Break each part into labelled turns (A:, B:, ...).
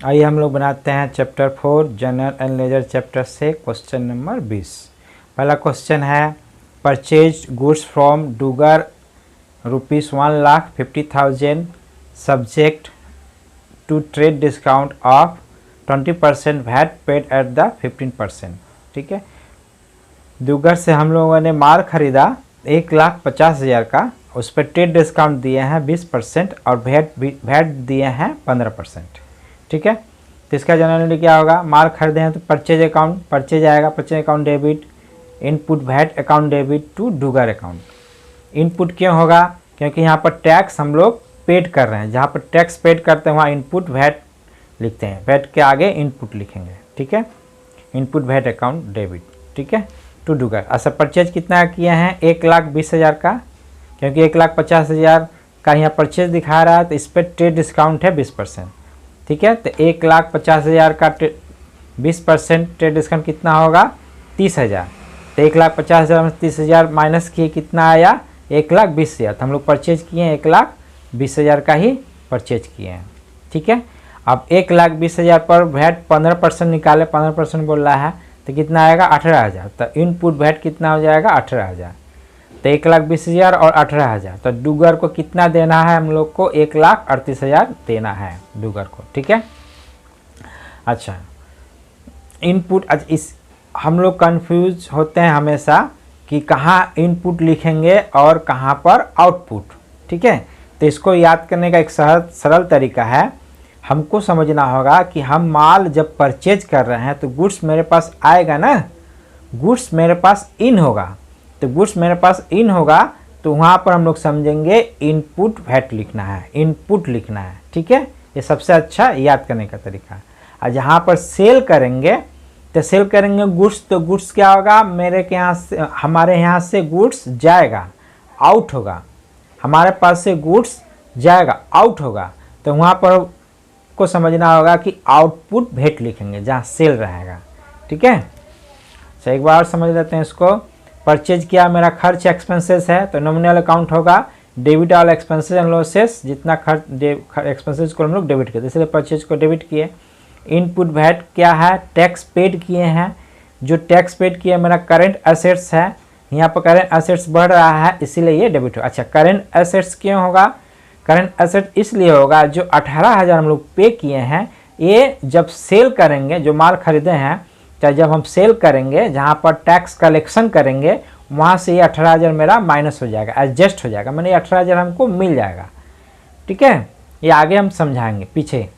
A: आइए हम लोग बनाते हैं chapter 4 journal and ledger chapter से क्वेश्चन नंबर 20। पहला क्वेश्चन है purchase goods from Dugar ₹1,50,000 subject to trade discount of 20% VAT paid at the 15%। ठीक है, डूगर से हम लोगों ने माल खरीदा 1,50,000 का, उस पर ट्रेड डिस्काउंट दिए हैं 20% और वैट दिए हैं 15%। ठीक है, तो इसका जनरली क्या होगा, माल खरीदे हैं तो परचेज अकाउंट, परचेज आएगा, purchase account debit, input VAT account debit to Dugar account. Input क्यों होगा, क्योंकि यहाँ पर टैक्स हम लोग पेड कर रहे हैं, जहाँ पर टैक्स पेड करते हैं वहाँ इनपुट वैट लिखते हैं, वैट के आगे इनपुट लिखेंगे। ठीक है, इनपुट वैट अकाउंट डेबिट। ठीक है, टू डूगर। अच्छा, परचेज कितना किए हैं 1,20,000 का, क्योंकि 1,50,000 का यहाँ परचेज दिखा रहा है तो इस पर ट्रेड डिस्काउंट है 20%। ठीक है, तो 1,50,000 का 20% ट्रेड डिस्काउंट कितना होगा 30,000। तो 1,50,000 में 30,000 माइनस किए कितना आया 1,20,000। तो हम लोग परचेज किए हैं 1,20,000 का ही परचेज किए हैं। ठीक है, अब 1,20,000 पर वैट 15% निकाले, 15% बोल रहा है तो कितना आएगा 18,000। तो इनपुट वैट कितना हो जाएगा 18,000। तो 1,20,000 और 18,000, तो डूगर को कितना देना है हम लोग को 1,38,000 देना है डूगर को। ठीक है, अच्छा इनपुट, इस हम लोग कंफ्यूज होते हैं हमेशा कि कहाँ इनपुट लिखेंगे और कहाँ पर आउटपुट। ठीक है, तो इसको याद करने का एक सरल तरीका है, हमको समझना होगा कि हम माल जब परचेज कर रहे हैं तो गुड्स मेरे पास आएगा ना, गुड्स मेरे पास इन होगा, तो गुड्स मेरे पास इन होगा तो वहाँ पर हम लोग समझेंगे इनपुट वैट लिखना है, इनपुट लिखना है। ठीक है, ये सबसे अच्छा याद करने का तरीका है। और जहाँ पर सेल करेंगे तो सेल करेंगे गुड्स, तो गुड्स क्या होगा, मेरे के यहाँ से, हमारे यहाँ से गुड्स जाएगा, आउट होगा, हमारे पास से गुड्स जाएगा, आउट होगा, तो वहाँ पर को समझना होगा कि आउटपुट वैट लिखेंगे जहाँ सेल रहेगा। ठीक है, अच्छा एक बार समझ लेते हैं इसको। परचेज किया, मेरा खर्च एक्सपेंसेस है, तो नॉमिनल अकाउंट होगा debit all expenses and losses, जितना खर्च एक्सपेंसेस को हम लोग डेबिट करते, इसलिए परचेज को डेबिट किए। इनपुट वैट क्या है, टैक्स पेड किए हैं, जो टैक्स पेड किए मेरा करेंट एसेट्स है, यहाँ पर करेंट एसेट्स बढ़ रहा है इसीलिए ये डेबिट हो। अच्छा, करेंट एसेट्स क्यों होगा, करेंट एसेट इसलिए होगा जो 18,000 हम लोग पे किए हैं, ये जब सेल करेंगे, जो माल खरीदे हैं, चाहे जब हम सेल करेंगे जहाँ पर टैक्स कलेक्शन करेंगे वहाँ से ये 18,000 मेरा माइनस हो जाएगा, एडजस्ट हो जाएगा, मैंने 18,000 हमको मिल जाएगा। ठीक है, ये आगे हम समझाएंगे पीछे,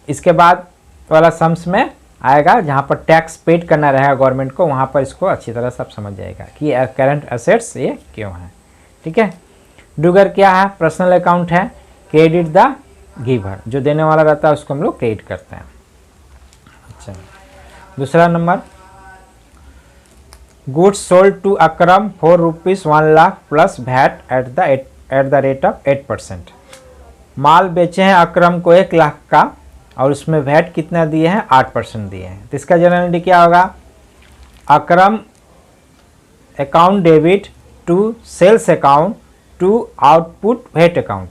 A: इसके बाद वाला सम्स में आएगा जहाँ पर टैक्स पेड करना रहेगा गवर्नमेंट को, वहाँ पर इसको अच्छी तरह सब समझ जाएगा कि करंट एसेट्स ये क्यों है। ठीक है, डूगर क्या है, पर्सनल अकाउंट है, क्रेडिट द गिवर, जो देने वाला रहता है उसको हम लोग क्रेडिट करते हैं। अच्छा, दूसरा number, goods sold to Akram for ₹1,00,000 plus VAT at the rate of 8%। माल बेचे हैं अकरम को 1,00,000 का और उसमें वैट कितना दिए हैं 8% दिए हैं। तो इसका जनरली क्या होगा, Akram account debit to sales account to output VAT account.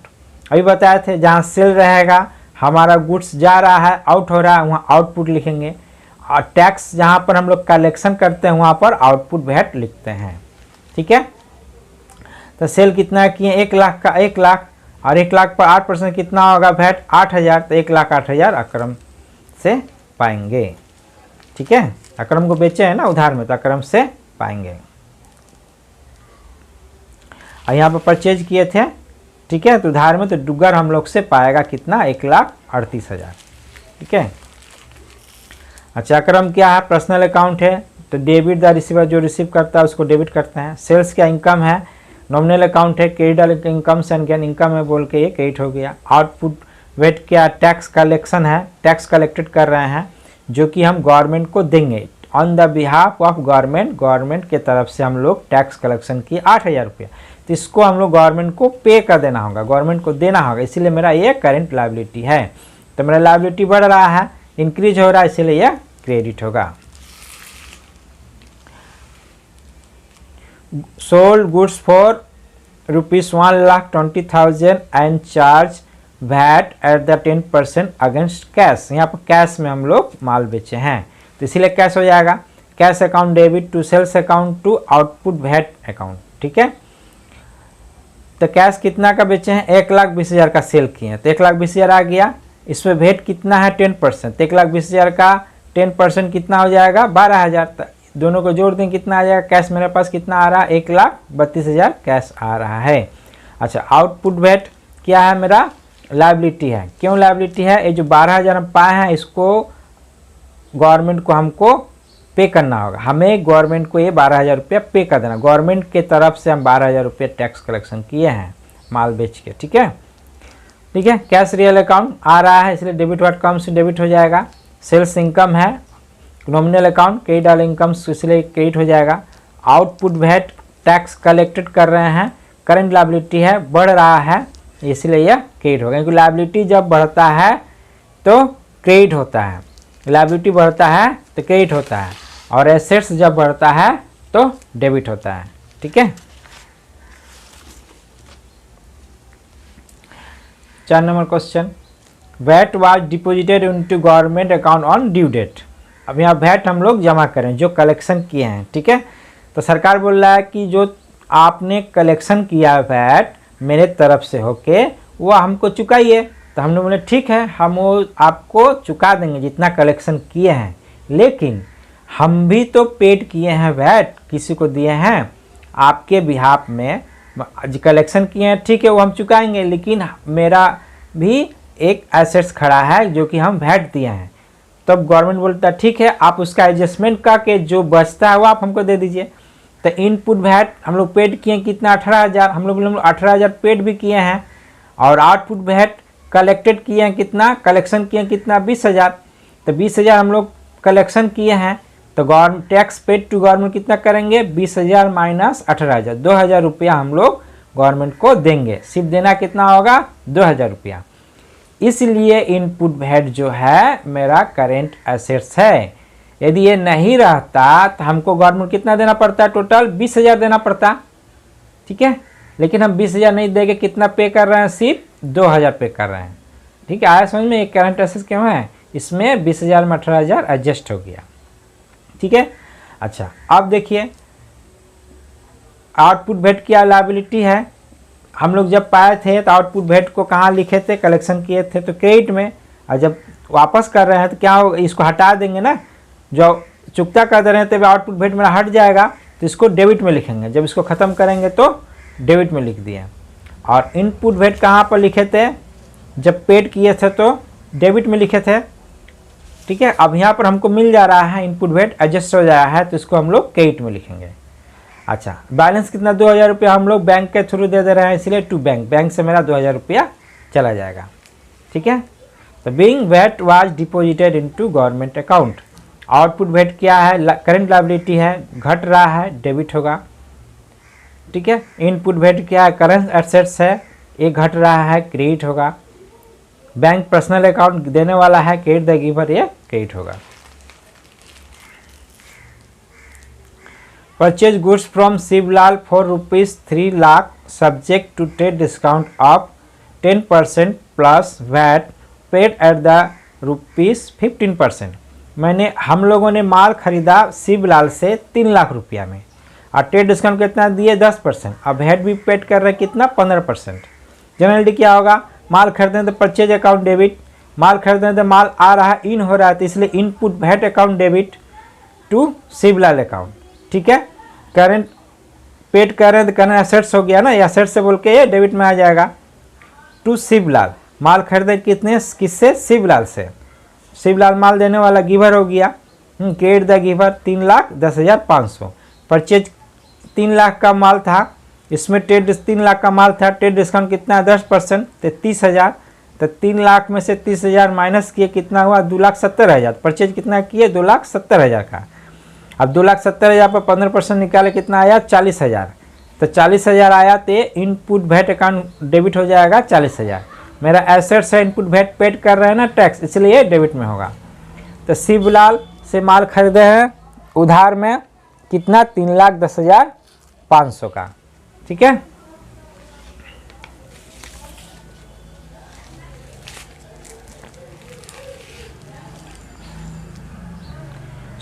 A: अभी बताए थे जहाँ सेल रहेगा हमारा गुड्स जा रहा है, आउट हो रहा है, वहाँ आउटपुट लिखेंगे, और टैक्स जहाँ पर हम लोग कलेक्शन करते हैं वहाँ पर आउटपुट वैट लिखते हैं। ठीक है, तो सेल कितना किए 1,00,000 का, 1,00,000 और 1,00,000 पर 8% कितना होगा वैट 8,000, तो 1,08,000 अकरम से पाएंगे। ठीक है, अकरम को बेचे हैं ना उधार में, तो अकरम से पाएंगे। और यहाँ पर परचेज किए थे, ठीक है, तो उधार में, तो डूगर हम लोग से पाएगा कितना 1,38,000। ठीक है, अच्छा अकरम क्या है, पर्सनल अकाउंट है, तो डेबिट द रिसीवर, जो रिसीव करता है उसको डेबिट करते हैं। सेल्स क्या, इनकम है, नॉमिनल अकाउंट है, credit income and gain, income है बोल के ये क्रेडिट हो गया। आउटपुट वेट क्या, टैक्स कलेक्शन है, टैक्स कलेक्टेड कर रहे हैं जो कि हम गवर्नमेंट को देंगे on the behalf of government, government के तरफ से हम लोग टैक्स कलेक्शन किए 8,000 रुपया, तो इसको हम लोग गवर्नमेंट को पे कर देना होगा, गवर्नमेंट को देना होगा, इसीलिए मेरा ये करेंट लायबिलिटी है। तो मेरा लायबिलिटी बढ़ रहा है, इंक्रीज हो रहा है, इसीलिए यह क्रेडिट होगा। Sold goods for ₹1,20,000 and charge VAT at the 10% against cash. यहाँ पर कैश में हम लोग माल बेचे हैं तो इसीलिए कैश हो जाएगा। Cash account debit to sales account to output VAT account. ठीक है, तो कैश कितना का बेचे हैं, 1,20,000 का सेल किए हैं तो 1,20,000 आ गया। इसमें वेट कितना है 10%, तो 1,20,000 का 10% कितना हो जाएगा 12,000। दोनों को जोड़ दें कितना आ जाएगा, कैश मेरे पास कितना आ रहा है 1,32,000 कैश आ रहा है। अच्छा, आउटपुट वेट क्या है मेरा, लायबिलिटी है। क्यों लायबिलिटी है, ये जो 12,000 हम पाए हैं इसको गवर्नमेंट को हमको पे करना होगा। हमें गवर्नमेंट को ये 12,000 रुपया पे कर देना। गवर्नमेंट के तरफ से हम 12,000 रुपये टैक्स कलेक्शन किए हैं माल बेच के। ठीक है, ठीक है। कैश रियल अकाउंट आ रहा है इसलिए डेबिट व्हाट कम्स डेबिट हो जाएगा। सेल्स इनकम है, nominal account credit all incomes इसलिए क्रेडिट हो जाएगा। आउटपुट वैट टैक्स कलेक्टेड कर रहे हैं, करंट लायबिलिटी है, बढ़ रहा है इसलिए यह क्रेडिट होगा। क्योंकि लायबिलिटी जब बढ़ता है तो क्रेडिट होता है, लायबिलिटी बढ़ता है तो क्रेडिट होता है, और एसेट्स जब बढ़ता है तो डेबिट होता है। ठीक है, 4 number question, VAT was deposited into government account on due date. अब यहाँ वैट हम लोग जमा करें जो कलेक्शन किए हैं। ठीक है, तो सरकार बोल रहा है कि जो आपने कलेक्शन किया वैट मेरे तरफ से होके वो हमको चुकाइए। तो हमने बोले ठीक है, हम वो आपको चुका देंगे जितना कलेक्शन किए हैं, लेकिन हम भी तो पेड किए हैं वैट, किसी को दिए हैं आपके बिहाफ में कलेक्शन किए हैं। ठीक है, वो हम चुकाएंगे, लेकिन मेरा भी एक एसेट्स खड़ा है जो कि हम वैट दिए हैं। तब गवर्नमेंट बोलता है ठीक है, आप उसका एडजस्टमेंट करके जो बचता है वो आप हमको दे दीजिए। तो इनपुट वैट हम लोग पेड किए कितना 18,000, हम लोग 18,000 पेड भी किए हैं, और आउटपुट वैट कलेक्टेड किए हैं कितना, कलेक्शन किए हैं कितना 20,000। तो 20,000 हम लोग कलेक्शन किए हैं तो government tax paid to government कितना करेंगे 20,000 माइनस 18,000, 2,000 रुपया हम लोग गवर्नमेंट को देंगे। सिर्फ देना कितना होगा 2,000 रुपया। इसलिए इनपुट वैट जो है मेरा करेंट एसेट्स है। यदि ये नहीं रहता तो हमको गवर्नमेंट कितना देना पड़ता है, टोटल 20,000 देना पड़ता। ठीक है, लेकिन हम 20,000 नहीं देके कितना पे कर रहे हैं, सिर्फ 2,000 पे कर रहे हैं। ठीक है, आया समझ में, एक करंट एसेट्स क्यों है, इसमें 20,000 में 18,000 एडजस्ट हो गया। ठीक है, अच्छा अब देखिए आउटपुट वैट क्या लायबिलिटी है। हम लोग जब पाए थे तो आउटपुट वैट को कहाँ लिखे थे, कलेक्शन किए थे तो क्रेडिट में, और जब वापस कर रहे हैं तो क्या होगा, इसको हटा देंगे ना, जो चुकता कर दे रहे हैं तो आउटपुट वैट मेरा हट जाएगा तो इसको डेबिट में लिखेंगे। जब इसको ख़त्म करेंगे तो डेबिट में लिख दिए। और इनपुट वैट कहाँ पर लिखे थे, जब पेड किए थे तो डेबिट में लिखे थे। ठीक है, अब यहाँ पर हमको मिल जा रहा है इनपुट वैट एडजस्ट हो जाया है तो इसको हम लोग क्रेडिट में लिखेंगे। अच्छा, बैलेंस कितना 2,000 रुपया हम लोग बैंक के थ्रू दे दे रहे हैं इसलिए टू बैंक, बैंक से मेरा 2,000 रुपया चला जाएगा। ठीक है, तो being VAT was deposited into government account. Output VAT क्या है, करंट लायबिलिटी है, घट रहा है डेबिट होगा। ठीक है, इनपुट वैट क्या है, करंट एसेट्स है, ये घट रहा है क्रेडिट होगा। बैंक पर्सनल अकाउंट देने वाला है, क्रेडिट द गिवर, ये क्रेडिट होगा। Purchase goods from Shivlal for ₹3 lakh subject to trade discount of 10% plus VAT paid at the ₹15%। हम लोगों ने माल खरीदा शिवलाल से 3 लाख रुपया में, और ट्रेड डिस्काउंट कितना दिए 10%, अब वैट भी पेड कर रहे कितना 15%। जनरली क्या होगा, माल खरीदने तो परचेज अकाउंट डेबिट, माल खरीदने तो माल आ रहा है इन हो रहा है तो इसलिए input VAT account debit to Shivlal account. ठीक है, करंट पेड कर रहे हैं तो करंट एसेट्स हो गया ना, एसेट्स से बोल के ये डेबिट में आ जाएगा। टू शिवलाल, माल खरीदे कितने, किससे, शिवलाल से। शिवलाल माल देने वाला गिवर हो गया, credit the giver 3,10,500। Purchase 3 lakh का माल था, इसमें ट्रेड 3 लाख का माल था, ट्रेड डिस्काउंट कितना है 10%, तो 30,000। तो 3 लाख में से 30,000 माइनस किए कितना हुआ 2,70,000। परचेज कितना किए 2,70,000 का। अब 2,70,000 पर 15% निकाले कितना आया 40,000। तो 40,000 आया तो इनपुट वैट अकाउंट डेबिट हो जाएगा 40,000। मेरा एसेट्स है, इनपुट वैट पेड कर रहे हैं ना टैक्स, इसलिए डेबिट में होगा। तो शिवलाल से माल खरीदे हैं उधार में कितना 3,10,500 का। ठीक है,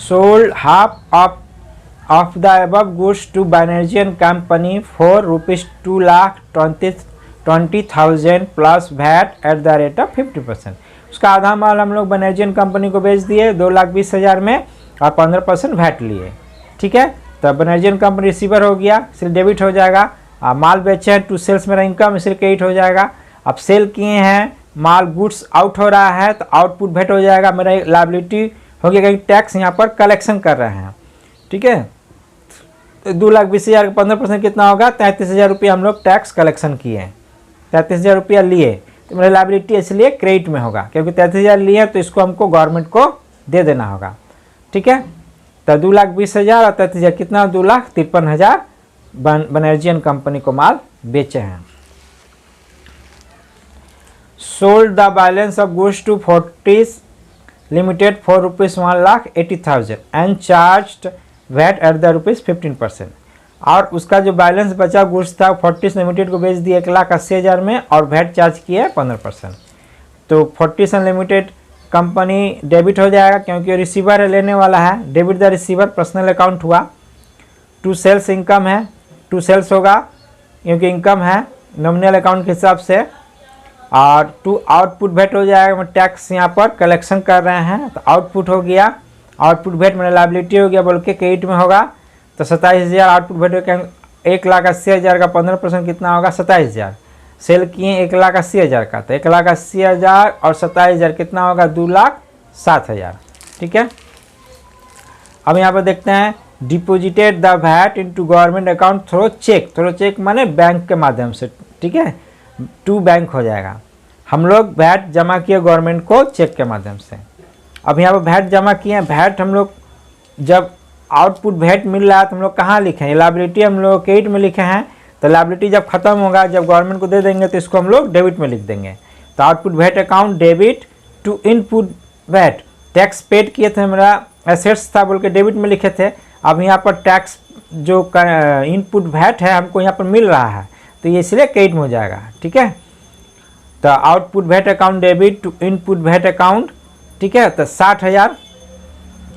A: sold half of the above goods to Banerjee and company for ₹2,20,000 plus VAT at the rate of 50%। उसका आधा माल हम लोग बैनर्जियन कंपनी को बेच दिए 2,20,000 में और 15% वैट लिए। ठीक है, तो बैनर्जियन कंपनी रिसीवर हो गया, इसलिए डेबिट हो जाएगा। माल बेचे हैं टू सेल्स मेरा इनकम, इसलिए क्रेडिट हो जाएगा। अब सेल किए हैं, माल गुड्स आउट हो रहा है तो आउटपुट भेट हो जाएगा, मेरा लायबिलिटी हो गया क्योंकि टैक्स यहाँ पर कलेक्शन कर रहे हैं। ठीक है, तो 2,20,000 का 15% कितना होगा, 33,000 रुपया हम लोग टैक्स कलेक्शन किए, 33,000 रुपया लिए, तो मेरा लायबिलिटी इसलिए क्रेडिट में होगा क्योंकि 33,000 लिए तो इसको हमको गवर्नमेंट को दे देना होगा। ठीक है, तो 2,20,000 और 33,000 कितना, 2,53,000 बैनर्जियन कंपनी को माल बेचे हैं। Sold the balance of goods to Fortis Limited for ₹1,80,000 and charged VAT at the ₹15%। और उसका जो बैलेंस बचा गुड्स था फोर्टिस लिमिटेड को बेच दिया 1,80,000 में और वैट चार्ज किया 15%। तो फोर्टिस अनलिमिटेड कंपनी डेबिट हो जाएगा क्योंकि रिसीवर है, लेने वाला है। Debit the receiver personal account हुआ। टू सेल्स इनकम है, टू सेल्स होगा क्योंकि इनकम है नॉमिनल अकाउंट के हिसाब से। और टू आउटपुट भेट हो जाएगा, टैक्स यहाँ पर कलेक्शन कर रहे हैं तो आउटपुट हो गया। आउटपुट भेट मेरा लायबिलिटी हो गया बोल के क्रेडिट में होगा। तो 27,000 आउटपुट भेट हो गया। 1,80,000 का 15% कितना होगा, 27,000। सेल किए 1,80,000 का, तो 1,80,000 और 27,000 कितना होगा, 2,07,000। ठीक है, अब यहाँ पर देखते हैं deposited the VAT into government account through cheque. Through cheque माने बैंक के माध्यम से। ठीक है, टू बैंक हो जाएगा। हम लोग वैट जमा किए गवर्नमेंट को चेक के माध्यम से। अब यहाँ पर वैट जमा किए हैं, वैट हम लोग जब आउटपुट वैट मिल रहा है तो हम लोग कहाँ लिखे हैं, लायबिलिटी हम लोग क्रेडिट में लिखे हैं। तो लायबिलिटी जब खत्म होगा, जब गवर्नमेंट को दे देंगे तो इसको हम लोग डेबिट में लिख देंगे। तो output VAT account debit to input VAT, tax paid किए थे, मेरा एसेट्स था बोल के डेबिट में लिखे थे। अब यहाँ पर टैक्स जो इनपुट वैट है हमको यहाँ पर मिल रहा है तो ये इसलिए क्रेडिट में हो जाएगा। ठीक है, तो output VAT account debit to input VAT account. ठीक है, तो 60,000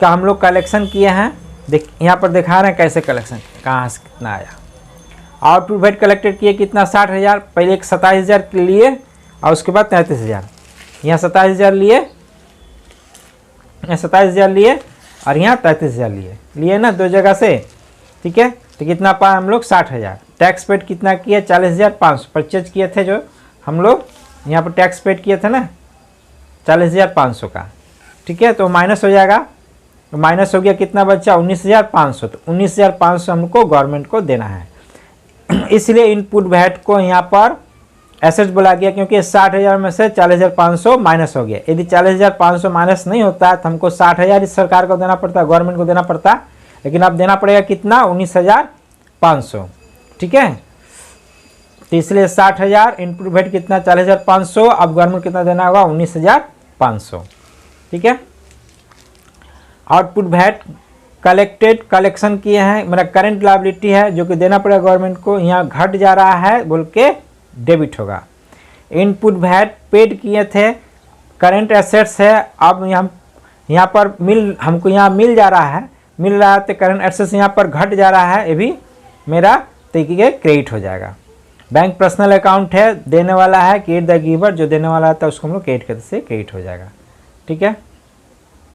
A: का हम लोग कलेक्शन किए हैं। देख यहाँ पर दिखा रहे हैं कैसे कलेक्शन, कहाँ से कितना आया। आउटपुट वैट कलेक्टेड किए कितना, 60,000। पहले एक 27,000 लिए और उसके बाद 33,000। यहाँ 27,000 लिए, यहाँ 27,000 लिए और यहाँ 33,000 लिए ना, दो जगह से। ठीक है, तो कितना पाया हम लोग, 60,000। टैक्स पेड कितना किया, 40,500 परचेज किए थे जो हम लोग यहाँ पर टैक्स पेड किए थे ना 40,500 का। ठीक है, तो माइनस हो जाएगा, तो माइनस हो गया, कितना बचा, 19,500। तो 19,500 हमको गवर्नमेंट को देना है। इसलिए इनपुट वैट को यहाँ पर एसेट बोला गया क्योंकि 60,000 में से 40,500 माइनस हो गया। यदि 40,500 माइनस नहीं होता है तो हमको 60,000 इस सरकार को देना पड़ता, गवर्नमेंट को देना पड़ता, लेकिन अब देना पड़ेगा कितना, 19,500। ठीक है, तो इसलिए 60,000 इनपुट वैट कितना, 40,500। अब गवर्नमेंट कितना देना होगा, 19,500। ठीक है, आउटपुट वैट कलेक्टेड, कलेक्शन किए हैं, मेरा करंट लायबिलिटी है जो कि देना पड़ेगा गवर्नमेंट को, यहाँ घट जा रहा है बोल के डेबिट होगा। इनपुट वैट पेड किए थे, करंट एसेट्स है। अब यहाँ पर हमको यहाँ मिल जा रहा है, तो करंट एसेट्स यहाँ पर घट जा रहा है, ये भी मेरा तरीके क्रेडिट हो जाएगा। बैंक पर्सनल अकाउंट है, देने वाला है क्रेडिट द गिवर, जो देने वाला था उसको हम लोग क्रेडिट करते से क्रेडिट हो जाएगा। ठीक है।